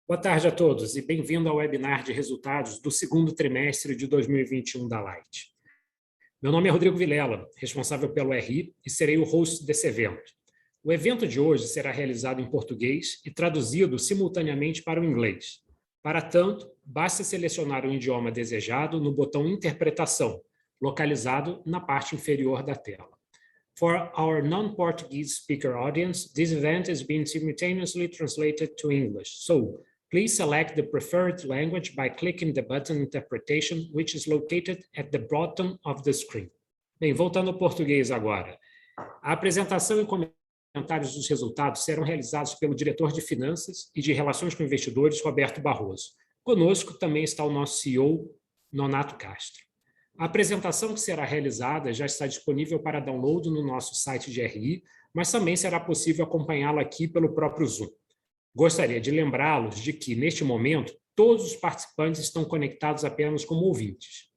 Boa tarde a todos e bem-vindo ao webinar de resultados do segundo trimestre de 2021 da Light. Meu nome é Rodrigo Vilela, responsável pelo RI e serei o host desse evento. O evento de hoje será realizado em português e traduzido simultaneamente para o inglês. Para tanto, basta selecionar o idioma desejado no botão Interpretação, localizado na parte inferior da tela. For our non-Portuguese speaker audience, this event is being simultaneously translated to English. So, please select the preferred language by clicking the button Interpretation, which is located at the bottom of the screen. Bem, voltando ao português agora. A apresentação e comentários dos resultados serão realizados pelo diretor de Finanças e de Relações com Investidores, Roberto Barroso. Conosco também está o nosso CEO, Nonato Castro. A apresentação que será realizada já está disponível para download no nosso site de RI, mas também será possível acompanhá-la aqui pelo próprio Zoom. Gostaria de lembrá-los de que, neste momento, todos os participantes estão conectados apenas como ouvintes.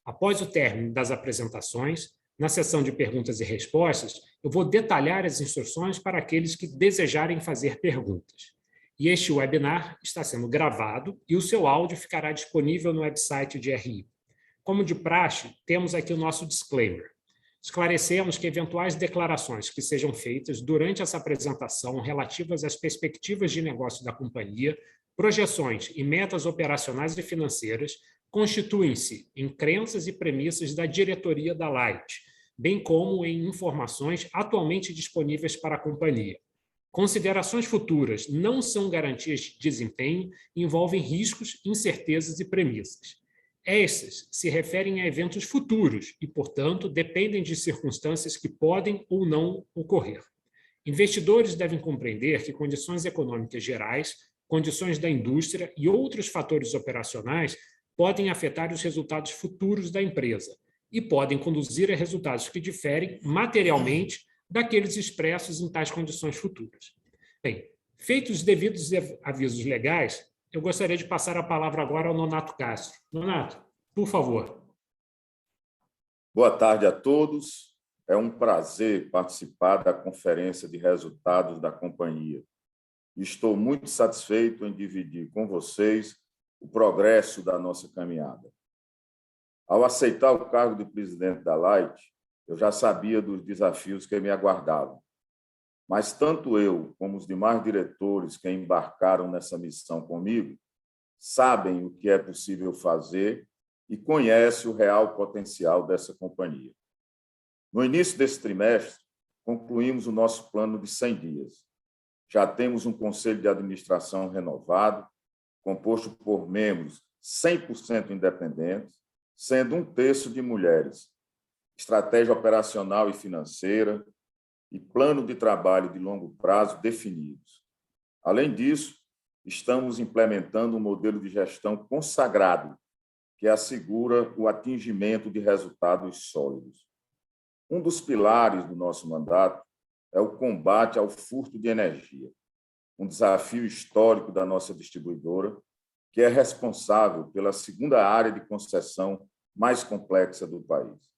Após o término das apresentações, na sessão de perguntas e respostas, eu vou detalhar as instruções para aqueles que desejarem fazer perguntas. E este webinar está sendo gravado e o seu áudio ficará disponível no website de RI. Como de praxe, temos aqui o nosso disclaimer. Esclarecemos que eventuais declarações que sejam feitas durante essa apresentação relativas às perspectivas de negócio da companhia, projeções e metas operacionais e financeiras constituem-se em crenças e premissas da diretoria da Light, bem como em informações atualmente disponíveis para a companhia. Considerações futuras não são garantias de desempenho e envolvem riscos, incertezas e premissas. Estas se referem a eventos futuros e, portanto, dependem de circunstâncias que podem ou não ocorrer. Investidores devem compreender que condições econômicas gerais, condições da indústria e outros fatores operacionais podem afetar os resultados futuros da empresa e podem conduzir a resultados que diferem materialmente daqueles expressos em tais condições futuras. Bem, feitos os devidos avisos legais, eu gostaria de passar a palavra agora ao Nonato Castro. Nonato, por favor. Boa tarde a todos. É um prazer participar da conferência de resultados da companhia. Estou muito satisfeito em dividir com vocês o progresso da nossa caminhada. Ao aceitar o cargo de presidente da Light, eu já sabia dos desafios que me aguardavam. Mas tanto eu como os demais diretores que embarcaram nessa missão comigo sabem o que é possível fazer e conhecem o real potencial dessa companhia. No início desse trimestre, concluímos o nosso plano de 100 dias. Já temos um conselho de administração renovado, composto por membros 100% independentes, sendo 1/3 de mulheres, estratégia operacional e financeira, e plano de trabalho de longo prazo definidos. Além disso, estamos implementando um modelo de gestão consagrado que assegura o atingimento de resultados sólidos. Um dos pilares do nosso mandato é o combate ao furto de energia, um desafio histórico da nossa distribuidora, que é responsável pela segunda área de concessão mais complexa do país.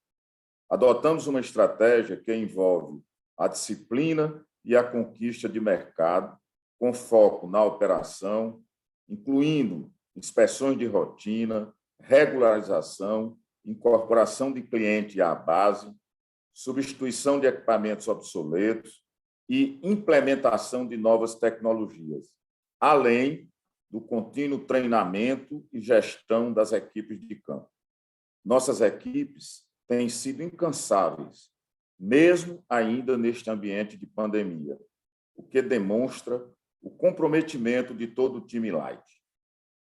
Adotamos uma estratégia que envolve a disciplina e a conquista de mercado, com foco na operação, incluindo inspeções de rotina, regularização, incorporação de cliente à base, substituição de equipamentos obsoletos e implementação de novas tecnologias, além do contínuo treinamento e gestão das equipes de campo. Nossas equipes têm sido incansáveis, mesmo ainda neste ambiente de pandemia, o que demonstra o comprometimento de todo o time Light.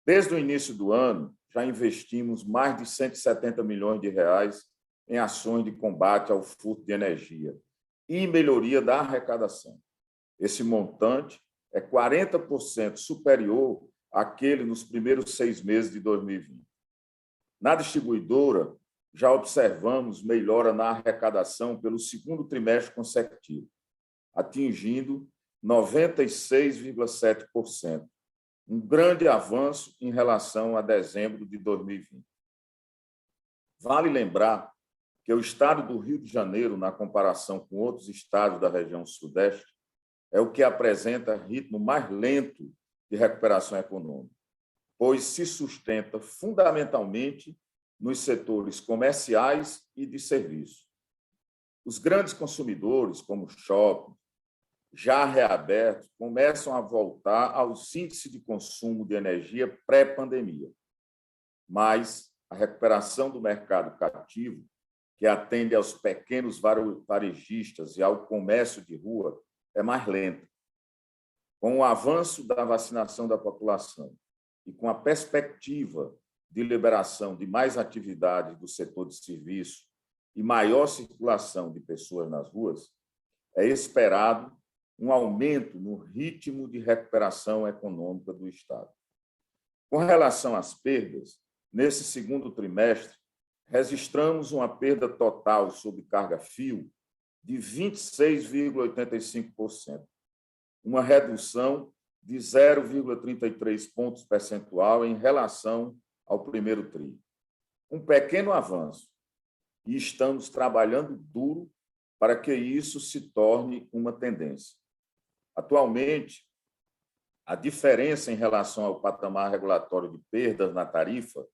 Desde o início do ano, já investimos mais de 170 milhões de reais em ações de combate ao furto de energia e melhoria da arrecadação. Esse montante é 40% superior àquele nos primeiros 6 meses de 2020. Na distribuidora, já observamos melhora na arrecadação pelo segundo trimestre consecutivo, atingindo 96,7%, um grande avanço em relação a dezembro de 2020. Vale lembrar que o estado do Rio de Janeiro, na comparação com outros estados da região Sudeste, é o que apresenta ritmo mais lento de recuperação econômica, pois se sustenta fundamentalmente nos setores comerciais e de serviços. Os grandes consumidores, como shopping, já reabertos, começam a voltar aos índices de consumo de energia pré-pandemia. Mas a recuperação do mercado cativo, que atende aos pequenos varejistas e ao comércio de rua, é mais lenta. Com o avanço da vacinação da população e com a perspectiva de liberação de mais atividades do setor de serviço e maior circulação de pessoas nas ruas, é esperado um aumento no ritmo de recuperação econômica do Estado. Com relação às perdas, nesse segundo trimestre, registramos uma perda total sobre carga-fio de 26,85%, uma redução de 0,33 pontos percentual em relação ao primeiro tri. Um pequeno avanço, e estamos trabalhando duro para que isso se torne uma tendência. Atualmente, a diferença em relação ao patamar regulatório de perdas na tarifa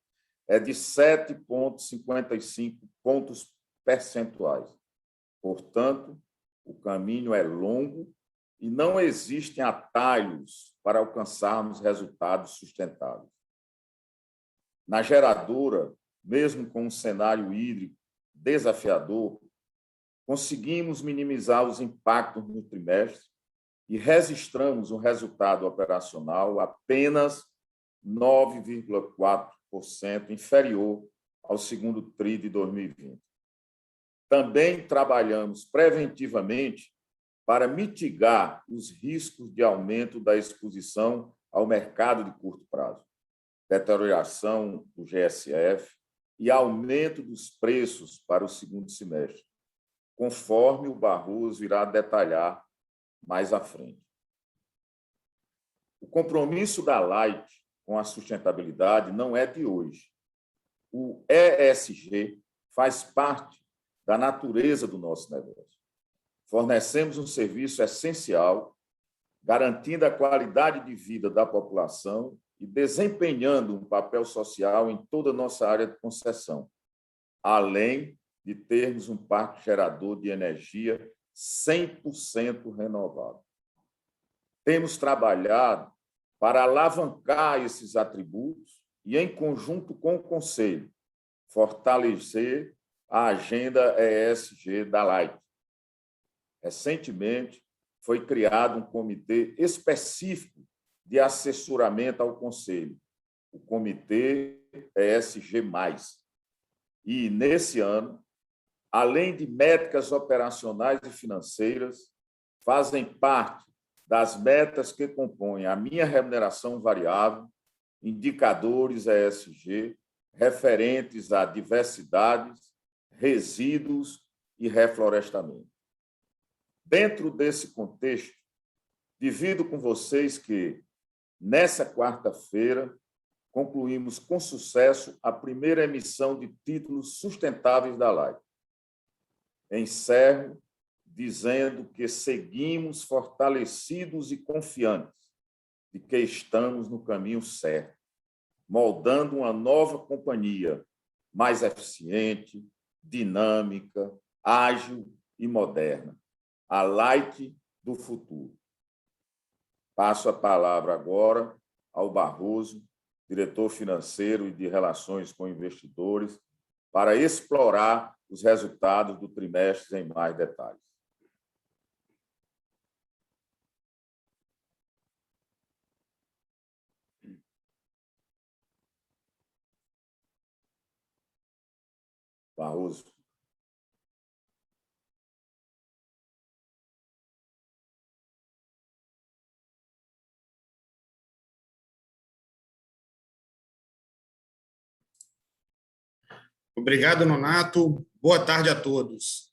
é de 7,55 pontos percentuais. Portanto, o caminho é longo e não existem atalhos para alcançarmos resultados sustentáveis. Na geradora, mesmo com um cenário hídrico desafiador, conseguimos minimizar os impactos no trimestre e registramos um resultado operacional apenas 9,4% inferior ao segundo TRI de 2020. Também trabalhamos preventivamente para mitigar os riscos de aumento da exposição ao mercado de curto prazo, deterioração do GSF e aumento dos preços para o segundo semestre, conforme o Barroso irá detalhar mais à frente. O compromisso da Light com a sustentabilidade não é de hoje. O ESG faz parte da natureza do nosso negócio. Fornecemos um serviço essencial, garantindo a qualidade de vida da população e desempenhando um papel social em toda a nossa área de concessão, além de termos um parque gerador de energia 100% renovável. Temos trabalhado para alavancar esses atributos e, em conjunto com o Conselho, fortalecer a agenda ESG da Light. Recentemente, foi criado um comitê específico de assessoramento ao Conselho, o Comitê ESG+. E, nesse ano, além de métricas operacionais e financeiras, fazem parte das metas que compõem a minha remuneração variável, indicadores ESG, referentes a diversidades, resíduos e reflorestamento. Dentro desse contexto, divido com vocês que, nessa quarta-feira, concluímos com sucesso a primeira emissão de títulos sustentáveis da Light. Encerro dizendo que seguimos fortalecidos e confiantes de que estamos no caminho certo, moldando uma nova companhia mais eficiente, dinâmica, ágil e moderna, a Light do futuro. Passo a palavra agora ao Barroso, diretor financeiro e de Relações com Investidores, para explorar os resultados do trimestre em mais detalhes. Barroso. Obrigado, Nonato. Boa tarde a todos.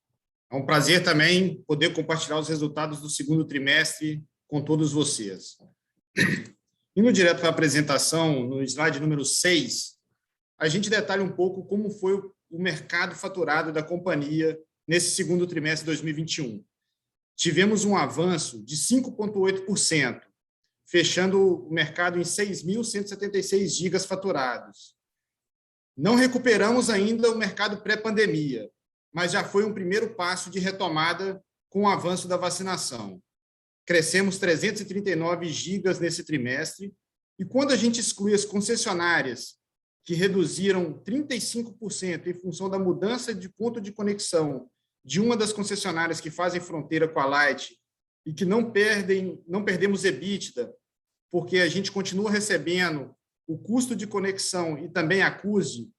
É um prazer também poder compartilhar os resultados do segundo trimestre com todos vocês. Indo direto para a apresentação, no slide número 6, a gente detalha um pouco como foi o mercado faturado da companhia nesse segundo trimestre de 2021. Tivemos um avanço de 5,8%, fechando o mercado em 6.176 gigas faturados. Não recuperamos ainda o mercado pré-pandemia, mas já foi um primeiro passo de retomada com o avanço da vacinação. Crescemos 339 gigas nesse trimestre, e quando a gente exclui as concessionárias, que reduziram 35% em função da mudança de ponto de conexão de uma das concessionárias que fazem fronteira com a Light, e que não perdemos EBITDA, porque a gente continua recebendo o custo de conexão e também a CUSE,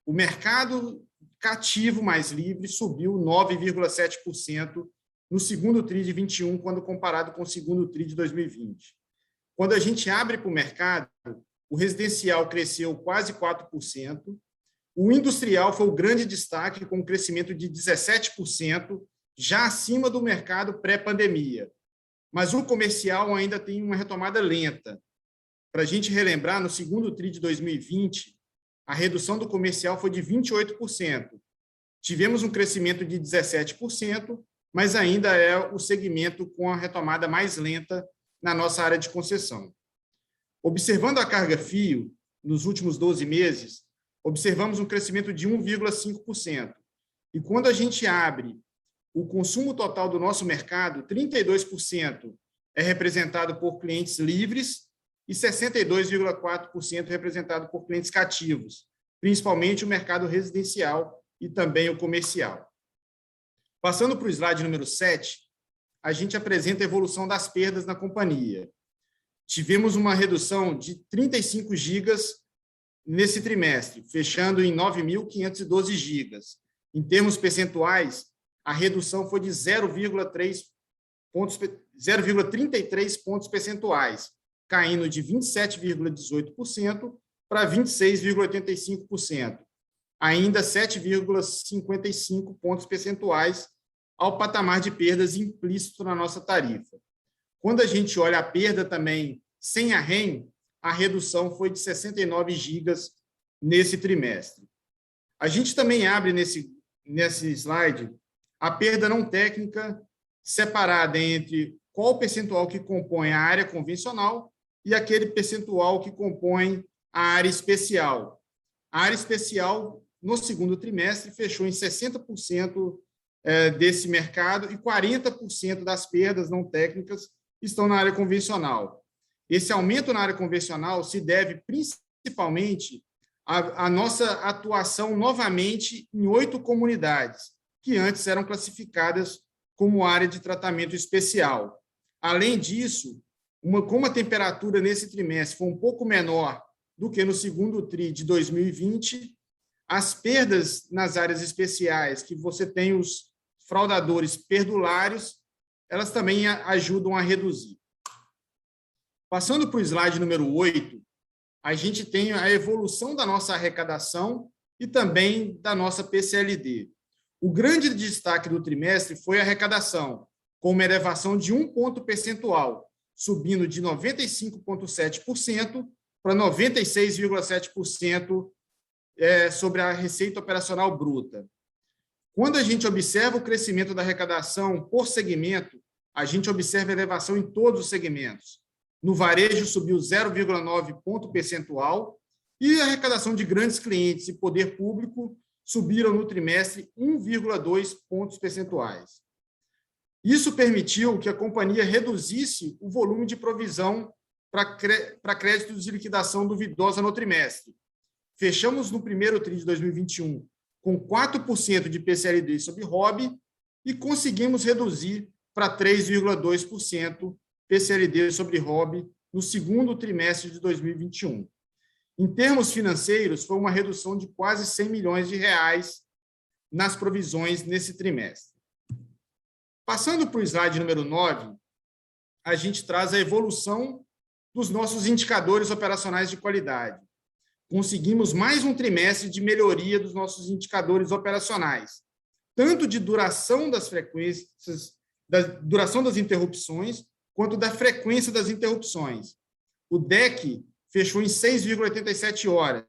o mercado cativo mais livre subiu 9,7% no segundo TRI de 21, quando comparado com o segundo TRI de 2020. Quando a gente abre para o mercado, o residencial cresceu quase 4%, o industrial foi o grande destaque, com um crescimento de 17%, já acima do mercado pré-pandemia. Mas o comercial ainda tem uma retomada lenta. Para a gente relembrar, no segundo TRI de 2020, a redução do comercial foi de 28%. Tivemos um crescimento de 17%, mas ainda é o segmento com a retomada mais lenta na nossa área de concessão. Observando a carga fio, nos últimos 12 meses, observamos um crescimento de 1,5%. E quando a gente abre o consumo total do nosso mercado, 32% é representado por clientes livres e 62,4% representado por clientes cativos, principalmente o mercado residencial e também o comercial. Passando para o slide número 7, a gente apresenta a evolução das perdas na companhia. Tivemos uma redução de 35 gigas nesse trimestre, fechando em 9.512 gigas. Em termos percentuais, a redução foi de 0,33 pontos percentuais, caindo de 27,18% para 26,85%, ainda 7,55 pontos percentuais ao patamar de perdas implícito na nossa tarifa. Quando a gente olha a perda também sem a REN, a redução foi de 69 gigas nesse trimestre. A gente também abre nesse slide a perda não técnica separada entre qual o percentual que compõe a área convencional e aquele percentual que compõe a área especial. A área especial, no segundo trimestre, fechou em 60% desse mercado e 40% das perdas não técnicas estão na área convencional. Esse aumento na área convencional se deve principalmente à nossa atuação novamente em 8 comunidades, que antes eram classificadas como área de tratamento especial. Além disso, como a temperatura nesse trimestre foi um pouco menor do que no segundo TRI de 2020, as perdas nas áreas especiais, que você tem os fraudadores perdulários, elas também ajudam a reduzir. Passando para o slide número 8, a gente tem a evolução da nossa arrecadação e também da nossa PCLD. O grande destaque do trimestre foi a arrecadação, com uma elevação de 1 ponto percentual, subindo de 95,7% para 96,7% sobre a receita operacional bruta. Quando a gente observa o crescimento da arrecadação por segmento, a gente observa a elevação em todos os segmentos. No varejo, subiu 0,9 ponto percentual e a arrecadação de grandes clientes e poder público subiram no trimestre 1,2 pontos percentuais. Isso permitiu que a companhia reduzisse o volume de provisão para créditos de liquidação duvidosa no trimestre. Fechamos no primeiro TRI de 2021 com 4% de PCLD sobre ROB e conseguimos reduzir para 3,2% PCLD sobre ROB no segundo trimestre de 2021. Em termos financeiros, foi uma redução de quase 100 milhões de reais nas provisões nesse trimestre. Passando para o slide número 9, a gente traz a evolução dos nossos indicadores operacionais de qualidade. Conseguimos mais um trimestre de melhoria dos nossos indicadores operacionais, tanto de duração das frequências, da duração das interrupções, quanto da frequência das interrupções. O DEC fechou em 6,87 horas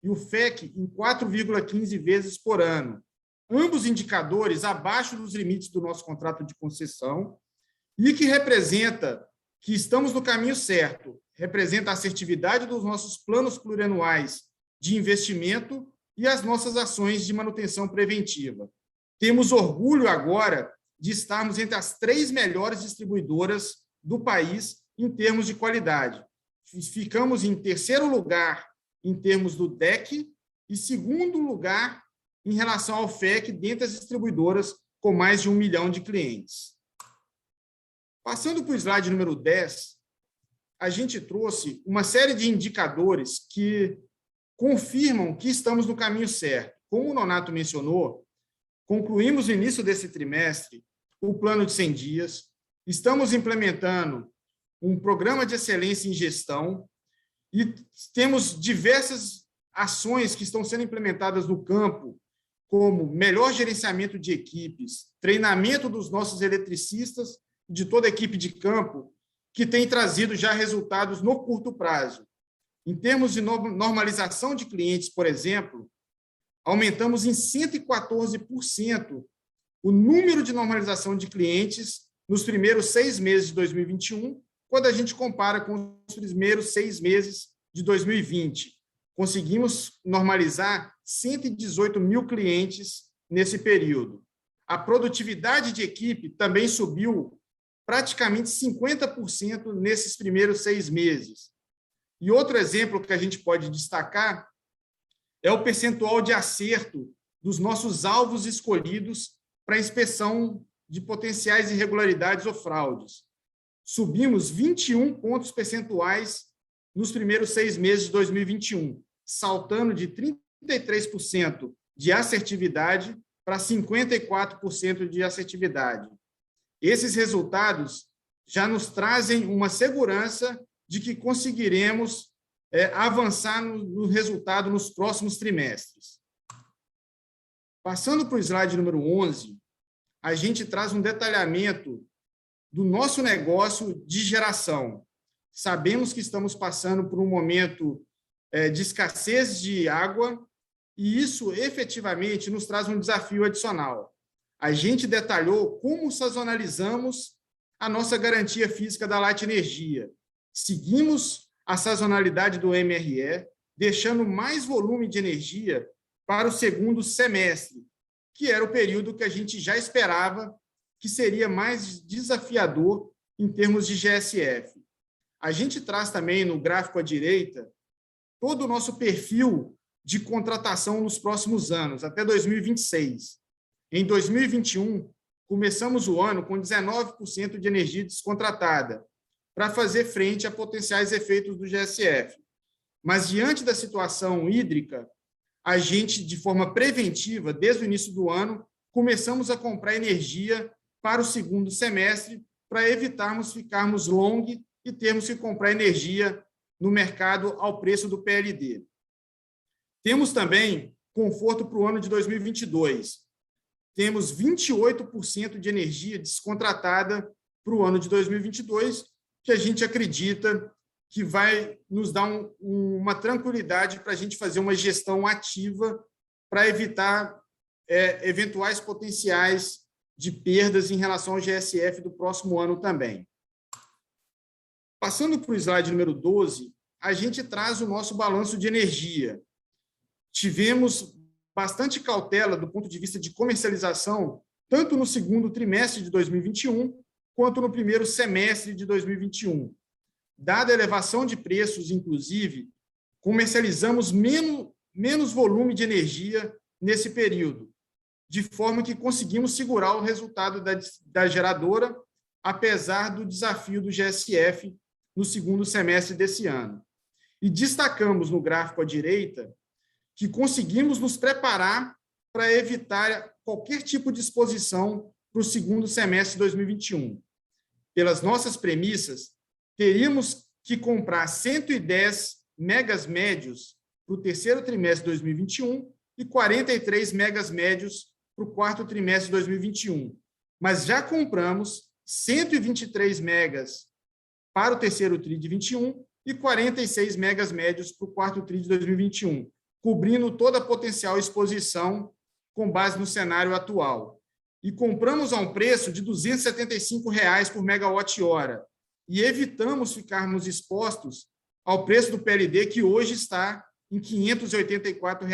e o FEC em 4,15 vezes por ano. Ambos indicadores abaixo dos limites do nosso contrato de concessão e que representa que estamos no caminho certo, representa a assertividade dos nossos planos plurianuais de investimento e as nossas ações de manutenção preventiva. Temos orgulho agora de estarmos entre as 3 melhores distribuidoras do país em termos de qualidade. Ficamos em 3º lugar em termos do DEC e 2º lugar em relação ao FEC, dentre as distribuidoras com mais de 1 milhão de clientes. Passando para o slide número 10, a gente trouxe uma série de indicadores que confirmam que estamos no caminho certo. Como o Nonato mencionou, concluímos no início desse trimestre o plano de 100 dias, estamos implementando um programa de excelência em gestão e temos diversas ações que estão sendo implementadas no campo, como melhor gerenciamento de equipes, treinamento dos nossos eletricistas e de toda a equipe de campo, que tem trazido já resultados no curto prazo. Em termos de normalização de clientes, por exemplo, aumentamos em 114% o número de normalização de clientes nos primeiros 6 meses de 2021, quando a gente compara com os primeiros 6 meses de 2020. Conseguimos normalizar 118 mil clientes nesse período. A produtividade de equipe também subiu praticamente 50% nesses primeiros 6 meses. E outro exemplo que a gente pode destacar é o percentual de acerto dos nossos alvos escolhidos para inspeção de potenciais irregularidades ou fraudes. Subimos 21 pontos percentuais nos primeiros 6 meses de 2021, saltando de 33% de assertividade para 54% de assertividade. Esses resultados já nos trazem uma segurança de que conseguiremos avançar no resultado nos próximos trimestres. Passando para o slide número 11, a gente traz um detalhamento do nosso negócio de geração. Sabemos que estamos passando por um momento de escassez de água e isso efetivamente nos traz um desafio adicional. A gente detalhou como sazonalizamos a nossa garantia física da Light Energia. Seguimos a sazonalidade do MRE, deixando mais volume de energia para o segundo semestre, que era o período que a gente já esperava que seria mais desafiador em termos de GSF. A gente traz também no gráfico à direita todo o nosso perfil de contratação nos próximos anos, até 2026. Em 2021, começamos o ano com 19% de energia descontratada, para fazer frente a potenciais efeitos do GSF. Mas, diante da situação hídrica, a gente, de forma preventiva, desde o início do ano, começamos a comprar energia para o segundo semestre, para evitarmos ficarmos long e termos que comprar energia no mercado ao preço do PLD. Temos também conforto para o ano de 2022. Temos 28% de energia descontratada para o ano de 2022, que a gente acredita que vai nos dar uma tranquilidade para a gente fazer uma gestão ativa para evitar eventuais potenciais de perdas em relação ao GSF do próximo ano também. Passando para o slide número 12, a gente traz o nosso balanço de energia. Tivemos bastante cautela do ponto de vista de comercialização, tanto no segundo trimestre de 2021, quanto no primeiro semestre de 2021. Dada a elevação de preços, inclusive, comercializamos menos volume de energia nesse período, de forma que conseguimos segurar o resultado da geradora, apesar do desafio do GSF no segundo semestre desse ano. E destacamos no gráfico à direita que conseguimos nos preparar para evitar qualquer tipo de exposição para o segundo semestre de 2021. Pelas nossas premissas, teríamos que comprar 110 megas médios para o terceiro trimestre de 2021 e 43 megas médios para o quarto trimestre de 2021. Mas já compramos 123 megas para o terceiro TRI de 21 e 46 megas médios para o quarto TRI de 2021, cobrindo toda a potencial exposição com base no cenário atual. E compramos a um preço de R$ 275 por megawatt-hora. e evitamos ficarmos expostos ao preço do PLD, que hoje está em R$ 584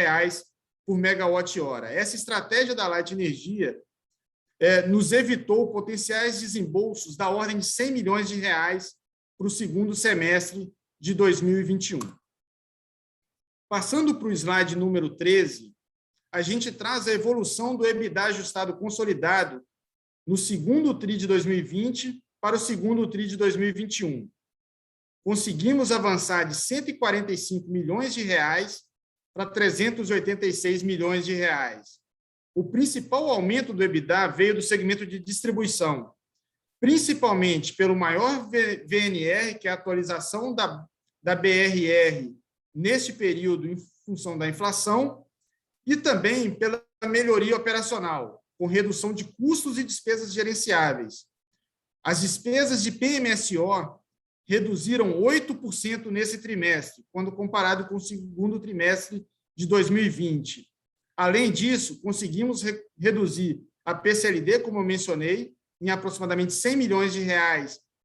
por megawatt-hora. Essa estratégia da Light Energia nos evitou potenciais desembolsos da ordem de R$ 100 milhões para o segundo semestre de 2021. Passando para o slide número 13, a gente traz a evolução do EBITDA ajustado consolidado no segundo TRI de 2020 para o segundo TRI de 2021. Conseguimos avançar de R$ 145 milhões para R$ 386 milhões. O principal aumento do EBITDA veio do segmento de distribuição, principalmente pelo maior VNR, que é a atualização da BRR neste período em função da inflação, e também pela melhoria operacional, com redução de custos e despesas gerenciáveis. As despesas de PMSO reduziram 8% nesse trimestre, quando comparado com o segundo trimestre de 2020. Além disso, conseguimos reduzir a PCLD, como eu mencionei, em aproximadamente R$ 100 milhões,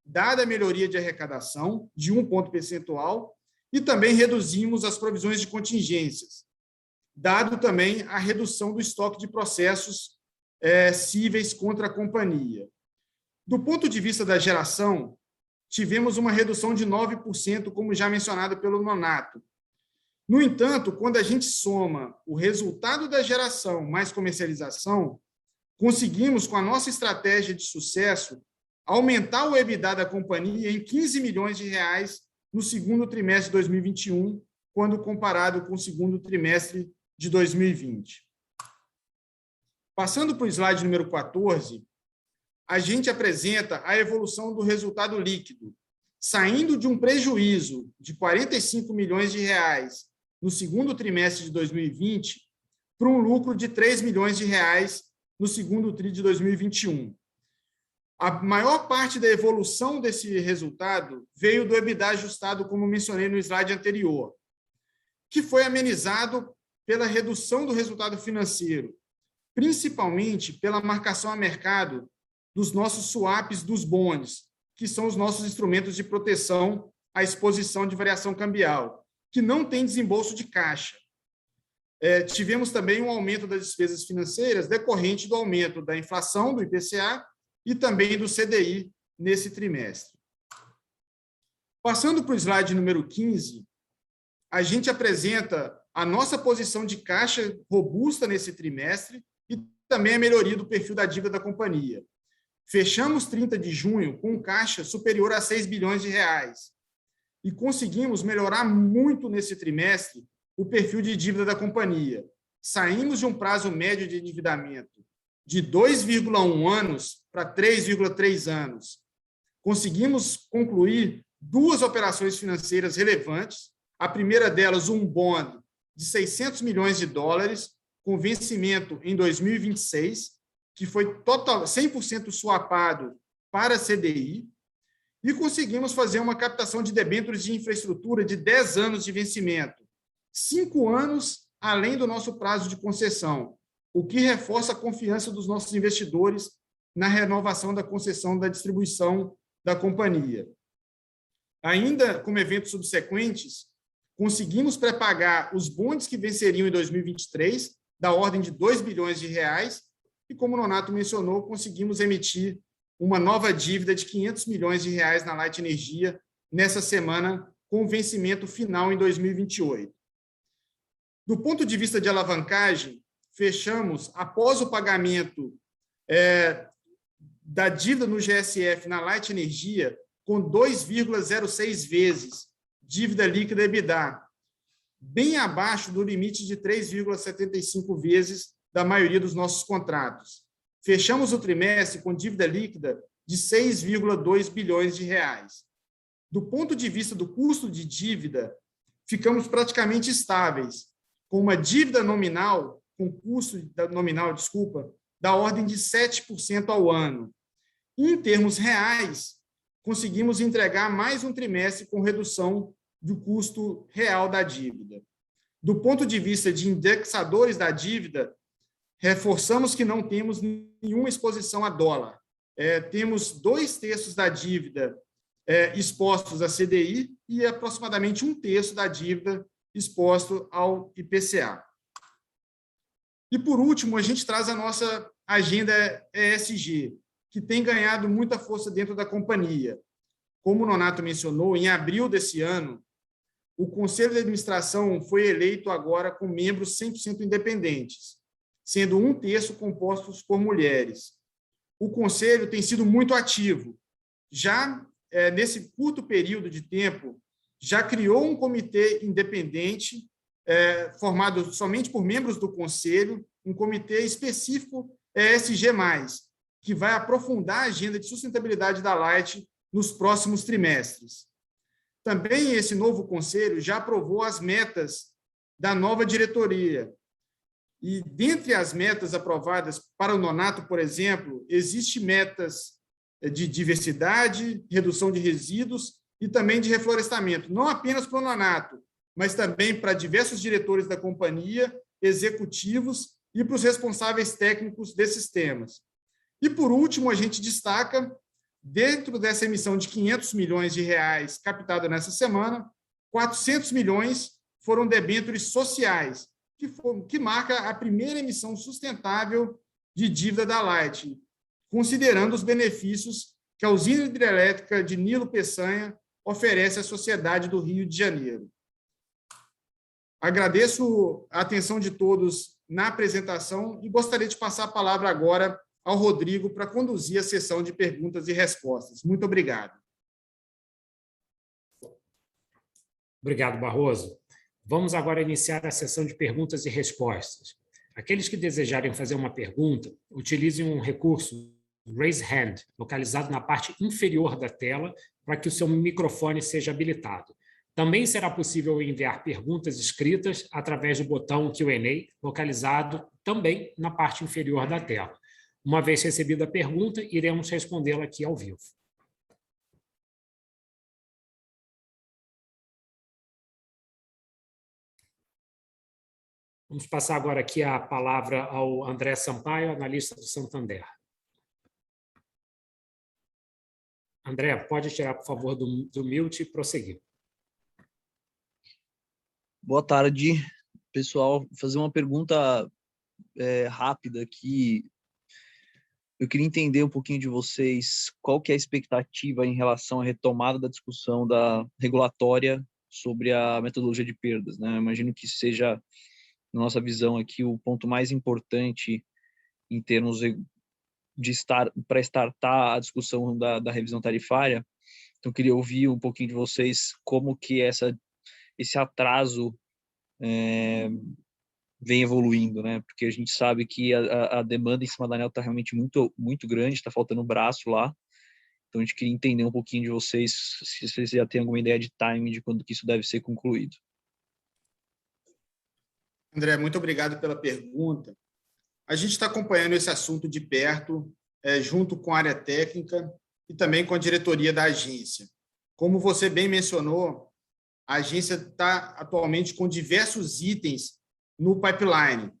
dada a melhoria de arrecadação de 1 ponto percentual, e também reduzimos as provisões de contingências, dado também a redução do estoque de processos cíveis contra a companhia. Do ponto de vista da geração, tivemos uma redução de 9%, como já mencionado pelo Nonato. No entanto, quando a gente soma o resultado da geração mais comercialização, conseguimos, com a nossa estratégia de sucesso, aumentar o EBITDA da companhia em R$ 15 milhões no segundo trimestre de 2021, quando comparado com o segundo trimestre de 2020. Passando para o slide número 14, a gente apresenta a evolução do resultado líquido, saindo de um prejuízo de R$ 45 milhões no segundo trimestre de 2020 para um lucro de R$ 3 milhões no segundo TRI de 2021. A maior parte da evolução desse resultado veio do EBITDA ajustado, como mencionei no slide anterior, que foi amenizado pela redução do resultado financeiro, principalmente pela marcação a mercado dos nossos swaps dos bonds, que são os nossos instrumentos de proteção à exposição de variação cambial, que não tem desembolso de caixa. Tivemos também um aumento das despesas financeiras decorrente do aumento da inflação, do IPCA, e também do CDI nesse trimestre. Passando para o slide número 15, a gente apresenta a nossa posição de caixa robusta nesse trimestre e também a melhoria do perfil da dívida da companhia. Fechamos 30 de junho com caixa superior a R$ 6 bilhões e conseguimos melhorar muito nesse trimestre o perfil de dívida da companhia. Saímos de um prazo médio de endividamento de 2,1 anos para 3,3 anos. Conseguimos concluir 2 operações financeiras relevantes. A primeira delas, um bond de US$ 600 milhões, com vencimento em 2026, que foi 100% swapado para a CDI, e conseguimos fazer uma captação de debêntures de infraestrutura de 10 anos de vencimento, 5 anos além do nosso prazo de concessão, o que reforça a confiança dos nossos investidores na renovação da concessão da distribuição da companhia. Ainda como eventos subsequentes, conseguimos pré-pagar os bondes que venceriam em 2023, da ordem de R$ 2 bilhões, e, como o Nonato mencionou, conseguimos emitir uma nova dívida de R$ 500 milhões na Light Energia nessa semana, com vencimento final em 2028. Do ponto de vista de alavancagem, fechamos, após o pagamento da dívida no GSF na Light Energia, com 2,06 vezes dívida líquida EBITDA, bem abaixo do limite de 3,75 vezes da maioria dos nossos contratos. Fechamos o trimestre com dívida líquida de 6,2 bilhões de reais. Do ponto de vista do custo de dívida, ficamos praticamente estáveis, com uma dívida nominal, com custo nominal, da ordem de 7% ao ano. E, em termos reais, conseguimos entregar mais um trimestre com redução do custo real da dívida. Do ponto de vista de indexadores da dívida, reforçamos que não temos nenhuma exposição a dólar. Temos 2/3 da dívida expostos à CDI e aproximadamente 1/3 da dívida exposto ao IPCA. E, por último, a gente traz a nossa agenda ESG, que tem ganhado muita força dentro da companhia. Como o Nonato mencionou, em abril desse ano, o Conselho de Administração foi eleito agora com membros 100% independentes, sendo 1/3 compostos por mulheres. O Conselho tem sido muito ativo. Já nesse curto período de tempo, já criou um comitê independente, formado somente por membros do Conselho, um comitê específico ESG+, que vai aprofundar a agenda de sustentabilidade da Light nos próximos trimestres. Também esse novo Conselho já aprovou as metas da nova diretoria. E, dentre as metas aprovadas para o Nonato, por exemplo, existem metas de diversidade, redução de resíduos e também de reflorestamento, não apenas para o Nonato, mas também para diversos diretores da companhia, executivos e para os responsáveis técnicos desses temas. E, por último, a gente destaca, dentro dessa emissão de 500 milhões de reais captada nessa semana, 400 milhões foram debêntures sociais, que marca a primeira emissão sustentável de dívida da Light, considerando os benefícios que a usina hidrelétrica de Nilo Peçanha oferece à sociedade do Rio de Janeiro. Agradeço a atenção de todos na apresentação e gostaria de passar a palavra agora ao Rodrigo para conduzir a sessão de perguntas e respostas. Muito obrigado. Obrigado, Barroso. Vamos agora iniciar a sessão de perguntas e respostas. Aqueles que desejarem fazer uma pergunta, utilizem um recurso Raise Hand, localizado na parte inferior da tela, para que o seu microfone seja habilitado. Também será possível enviar perguntas escritas através do botão Q&A, localizado também na parte inferior da tela. Uma vez recebida a pergunta, iremos respondê-la aqui ao vivo. Vamos passar agora aqui a palavra ao André Sampaio, analista do Santander. André, pode tirar, por favor, do mute e prosseguir. Boa tarde, pessoal. Vou fazer uma pergunta rápida aqui. Eu queria entender um pouquinho de vocês qual que é a expectativa em relação à retomada da discussão da regulatória sobre a metodologia de perdas, né? Eu imagino que seja, na nossa visão aqui, o ponto mais importante em termos para startar a discussão da revisão tarifária. Então, eu queria ouvir um pouquinho de vocês como que esse atraso vem evoluindo, né? Porque a gente sabe que a demanda em cima da ANEEL está realmente muito, muito grande, está faltando braço lá. Então, a gente queria entender um pouquinho de vocês, se vocês já têm alguma ideia de timing de quando que isso deve ser concluído. André, muito obrigado pela pergunta. A gente está acompanhando esse assunto de perto, junto com a área técnica e também com a diretoria da agência. Como você bem mencionou, a agência está atualmente com diversos itens no pipeline.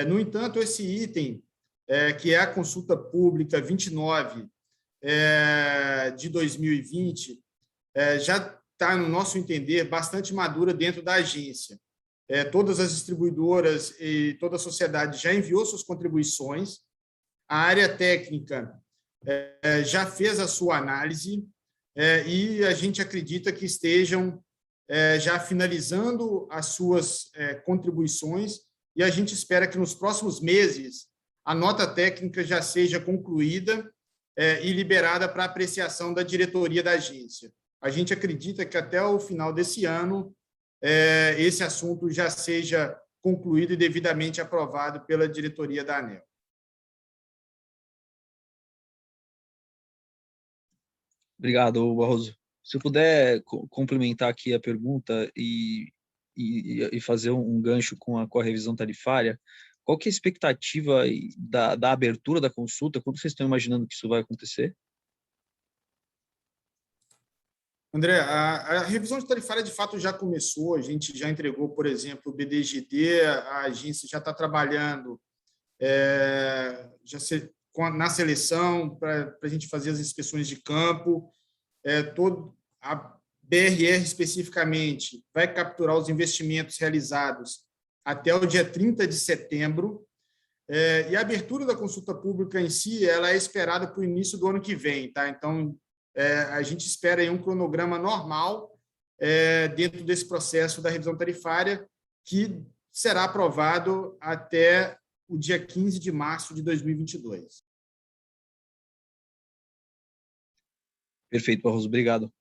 No entanto, esse item, que é a consulta pública 29 de 2020, já está, no nosso entender, bastante madura dentro da agência. Todas as distribuidoras e toda a sociedade já enviou suas contribuições, a área técnica já fez a sua análise e a gente acredita que estejam já finalizando as suas contribuições e a gente espera que nos próximos meses a nota técnica já seja concluída e liberada para apreciação da diretoria da agência. A gente acredita que até o final desse ano esse assunto já seja concluído e devidamente aprovado pela diretoria da ANEEL. Obrigado, Barroso. Se eu puder complementar aqui a pergunta e fazer um gancho com a revisão tarifária, qual que é a expectativa da abertura da consulta? Quando vocês estão imaginando que isso vai acontecer? André, a revisão tarifária, de fato, já começou. A gente já entregou, por exemplo, o BDGD, a agência já está trabalhando na seleção para a gente fazer as inspeções de campo. a BRR especificamente vai capturar os investimentos realizados até o dia 30 de setembro, e a abertura da consulta pública em si ela é esperada para o início do ano que vem. Tá? Então, a gente espera aí um cronograma normal dentro desse processo da revisão tarifária, que será aprovado até o dia 15 de março de 2022. Perfeito, Barroso. Obrigado.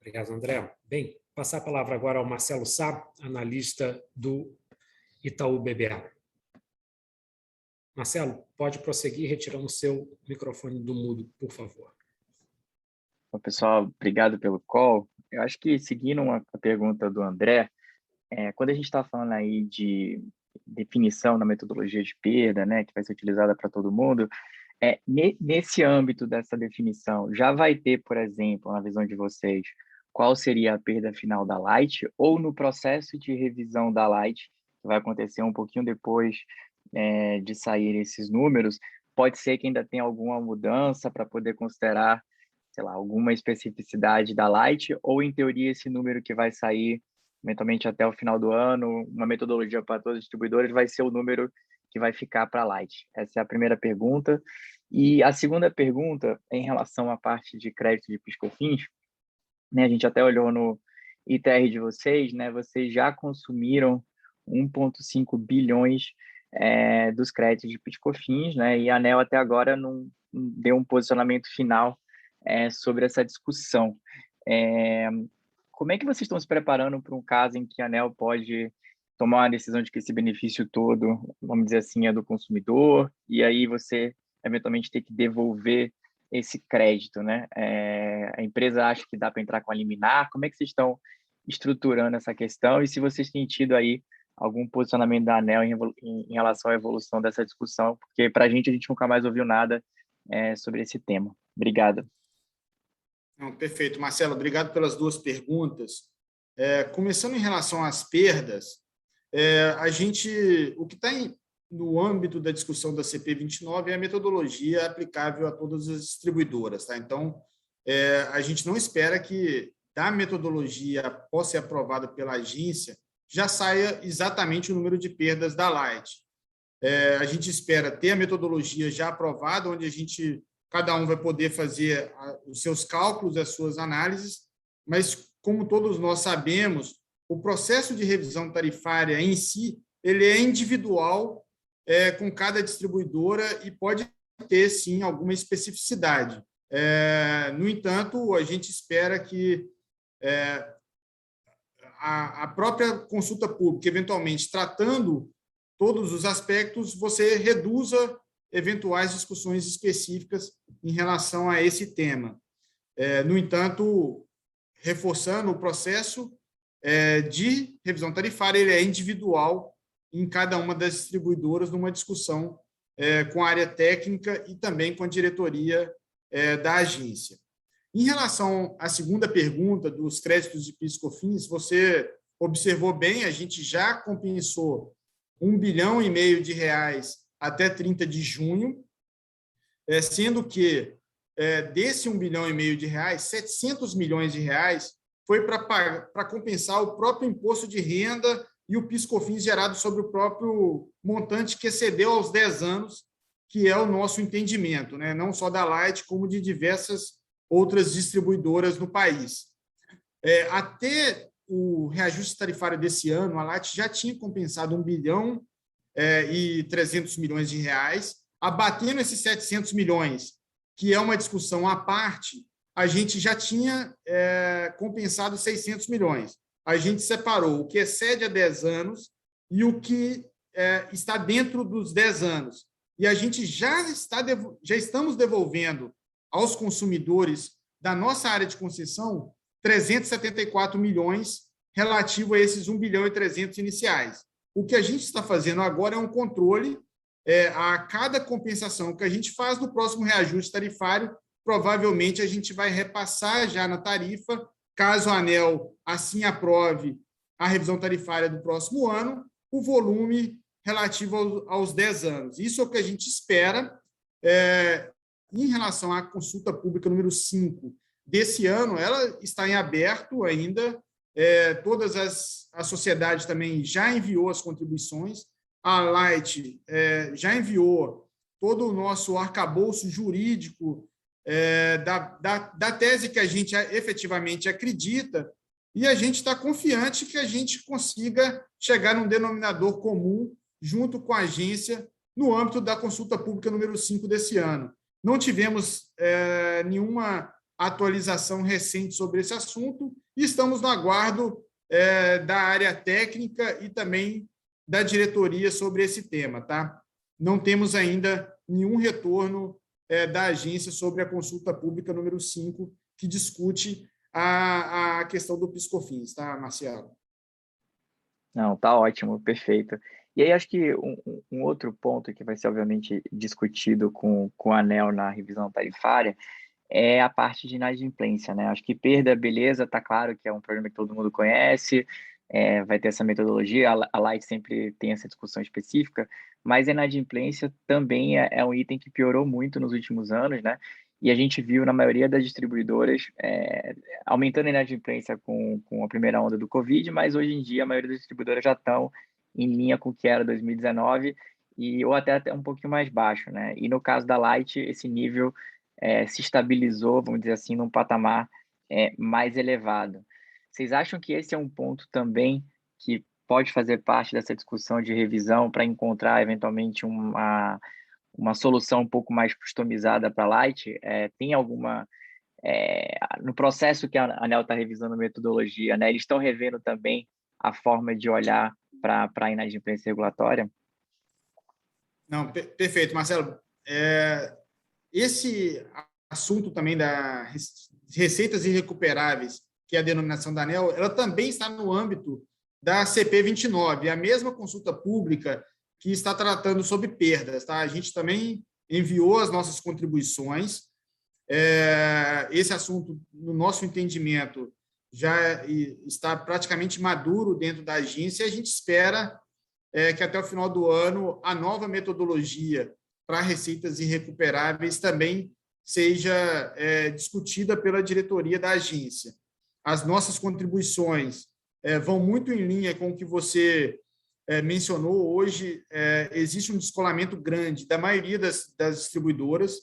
Obrigado, André. Bem, passar a palavra agora ao Marcelo Sá, analista do Itaú BBA. Marcelo, pode prosseguir retirando o seu microfone do mudo, por favor. Bom, pessoal, obrigado pelo call. Eu acho que, seguindo a pergunta do André, quando a gente está falando aí de definição da metodologia de perda, né, que vai ser utilizada para todo mundo, nesse âmbito dessa definição, já vai ter, por exemplo, na visão de vocês, qual seria a perda final da Light, ou no processo de revisão da Light, que vai acontecer um pouquinho depois de sair esses números, pode ser que ainda tenha alguma mudança para poder considerar, sei lá, alguma especificidade da Light, ou, em teoria, esse número que vai sair eventualmente até o final do ano, uma metodologia para todos os distribuidores, vai ser o número que vai ficar para a Light? Essa é a primeira pergunta. E a segunda pergunta, em relação à parte de crédito de PIS/COFINS, né, a gente até olhou no ITR de vocês, né, vocês já consumiram 1,5 bilhões dos créditos de PIS/COFINS, né, e a ANEEL até agora não deu um posicionamento final sobre essa discussão. Como é que vocês estão se preparando para um caso em que a ANEEL pode tomar uma decisão de que esse benefício todo, vamos dizer assim, é do consumidor, e aí você eventualmente ter que devolver esse crédito, né? A empresa acha que dá para entrar com a liminar. Como é que vocês estão estruturando essa questão? E se vocês têm tido aí algum posicionamento da ANEEL em relação à evolução dessa discussão? Porque, para a gente nunca mais ouviu nada sobre esse tema. Obrigado. Não, perfeito. Marcelo, obrigado pelas duas perguntas. Começando em relação às perdas, o que está no âmbito da discussão da CP 29 é a metodologia aplicável a todas as distribuidoras. Tá? Então, a gente não espera que da metodologia, após ser aprovada pela agência, já saia exatamente o número de perdas da Light. A gente espera ter a metodologia já aprovada, onde cada um vai poder fazer os seus cálculos, as suas análises, mas, como todos nós sabemos, o processo de revisão tarifária em si, ele é individual com cada distribuidora e pode ter, sim, alguma especificidade. No entanto, a gente espera que a própria consulta pública, eventualmente, tratando todos os aspectos, você reduza eventuais discussões específicas em relação a esse tema. No entanto, reforçando, o processo de revisão tarifária ele é individual em cada uma das distribuidoras, numa discussão com a área técnica e também com a diretoria da agência. Em relação à segunda pergunta dos créditos de PIS/COFINS, você observou bem, a gente já compensou R$1,5 bilhão até 30 de junho, sendo que desse R$1,5 bilhão, R$700 milhões foi para compensar o próprio imposto de renda e o PIS/COFINS gerado sobre o próprio montante que excedeu aos 10 anos, que é o nosso entendimento, né? Não só da Light, como de diversas outras distribuidoras no país. Até o reajuste tarifário desse ano, a Light já tinha compensado R$1,3 bilhão, abatendo esses 700 milhões, que é uma discussão à parte, a gente já tinha compensado 600 milhões. A gente separou o que excede a 10 anos e o que está dentro dos 10 anos. E a gente já estamos devolvendo aos consumidores da nossa área de concessão 374 milhões relativo a esses 1,3 bilhão iniciais. O que a gente está fazendo agora é um controle a cada compensação que a gente faz no próximo reajuste tarifário. Provavelmente a gente vai repassar já na tarifa, caso a ANEEL assim aprove a revisão tarifária do próximo ano, o volume relativo aos 10 anos. Isso é o que a gente espera. Em relação à consulta pública número 5 desse ano, ela está em aberto ainda. Todas a sociedade também já enviou as contribuições. A Light já enviou todo o nosso arcabouço jurídico da tese que a gente efetivamente acredita, e a gente está confiante que a gente consiga chegar num denominador comum junto com a agência no âmbito da consulta pública número 5 desse ano. Não tivemos nenhuma atualização recente sobre esse assunto e estamos no aguardo da área técnica e também da diretoria sobre esse tema. Tá? Não temos ainda nenhum retorno da agência sobre a consulta pública número 5, que discute a questão do PiscoFins, tá, Marcelo? Não, tá ótimo, perfeito. E aí, acho que um outro ponto que vai ser, obviamente, discutido com a ANEEL na revisão tarifária é a parte de inadimplência, né? Acho que perda, beleza, tá claro que é um problema que todo mundo conhece, vai ter essa metodologia, a Light sempre tem essa discussão específica, mas a inadimplência também é um item que piorou muito nos últimos anos, né? E a gente viu na maioria das distribuidoras aumentando a inadimplência com a primeira onda do Covid, mas hoje em dia a maioria das distribuidoras já estão em linha com o que era 2019, ou até um pouquinho mais baixo, né? E no caso da Light, esse nível se estabilizou, vamos dizer assim, num patamar mais elevado. Vocês acham que esse é um ponto também que pode fazer parte dessa discussão de revisão para encontrar, eventualmente, uma solução um pouco mais customizada para a Light? Tem alguma... no processo que a ANEEL está revisando a metodologia, né, eles estão revendo também a forma de olhar para a inadimplência regulatória? Não, perfeito, Marcelo. Esse assunto também das receitas irrecuperáveis, que é a denominação da ANEEL, ela também está no âmbito da CP 29, a mesma consulta pública que está tratando sobre perdas. Tá? A gente também enviou as nossas contribuições. Esse assunto, no nosso entendimento, já está praticamente maduro dentro da agência, e a gente espera que até o final do ano a nova metodologia para receitas irrecuperáveis também seja discutida pela diretoria da agência. As nossas contribuições vão muito em linha com o que você mencionou. Hoje existe um descolamento grande da maioria das distribuidoras.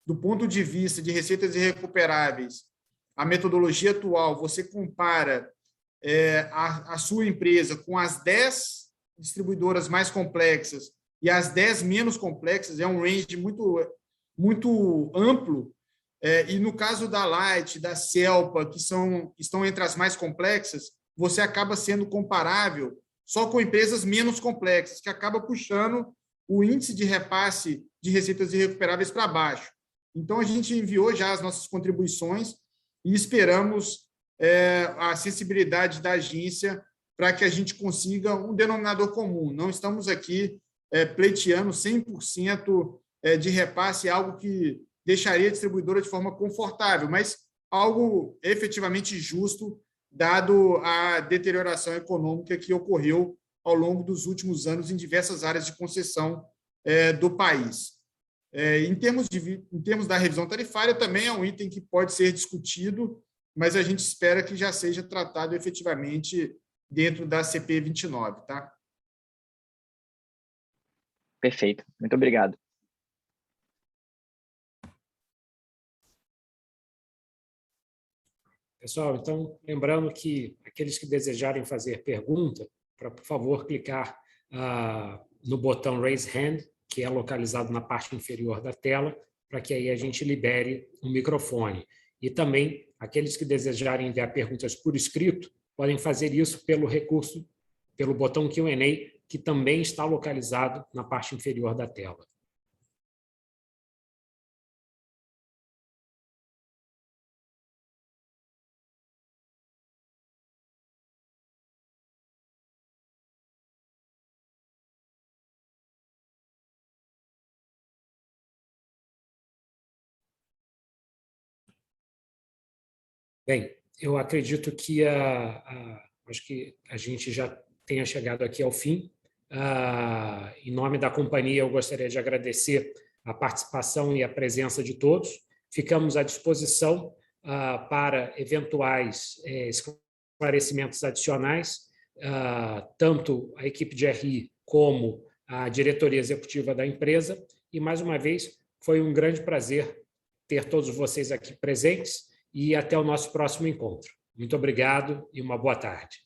Do ponto de vista de receitas irrecuperáveis, a metodologia atual, você compara a sua empresa com as 10 distribuidoras mais complexas e as 10 menos complexas, é um range muito, muito amplo, e no caso da Light, da Celpa, que estão entre as mais complexas, você acaba sendo comparável só com empresas menos complexas, que acaba puxando o índice de repasse de receitas irrecuperáveis para baixo. Então, a gente enviou já as nossas contribuições e esperamos a sensibilidade da agência para que a gente consiga um denominador comum. Não estamos aqui pleiteando 100% de repasse, algo que deixaria a distribuidora de forma confortável, mas algo efetivamente justo, dado a deterioração econômica que ocorreu ao longo dos últimos anos em diversas áreas de concessão do país. Em termos da revisão tarifária, também é um item que pode ser discutido, mas a gente espera que já seja tratado efetivamente dentro da CP 29, tá? Perfeito. Muito obrigado. Pessoal, então, lembrando que aqueles que desejarem fazer pergunta, por favor, clicar no botão Raise Hand, que é localizado na parte inferior da tela, para que aí a gente libere o microfone. E também, aqueles que desejarem enviar perguntas por escrito, podem fazer isso pelo botão Q&A, que também está localizado na parte inferior da tela. Bem, eu acredito que acho que a gente já tenha chegado aqui ao fim. Em nome da companhia, eu gostaria de agradecer a participação e a presença de todos. Ficamos à disposição para eventuais esclarecimentos adicionais, tanto a equipe de RI como a diretoria executiva da empresa. E, mais uma vez, foi um grande prazer ter todos vocês aqui presentes e até o nosso próximo encontro. Muito obrigado e uma boa tarde.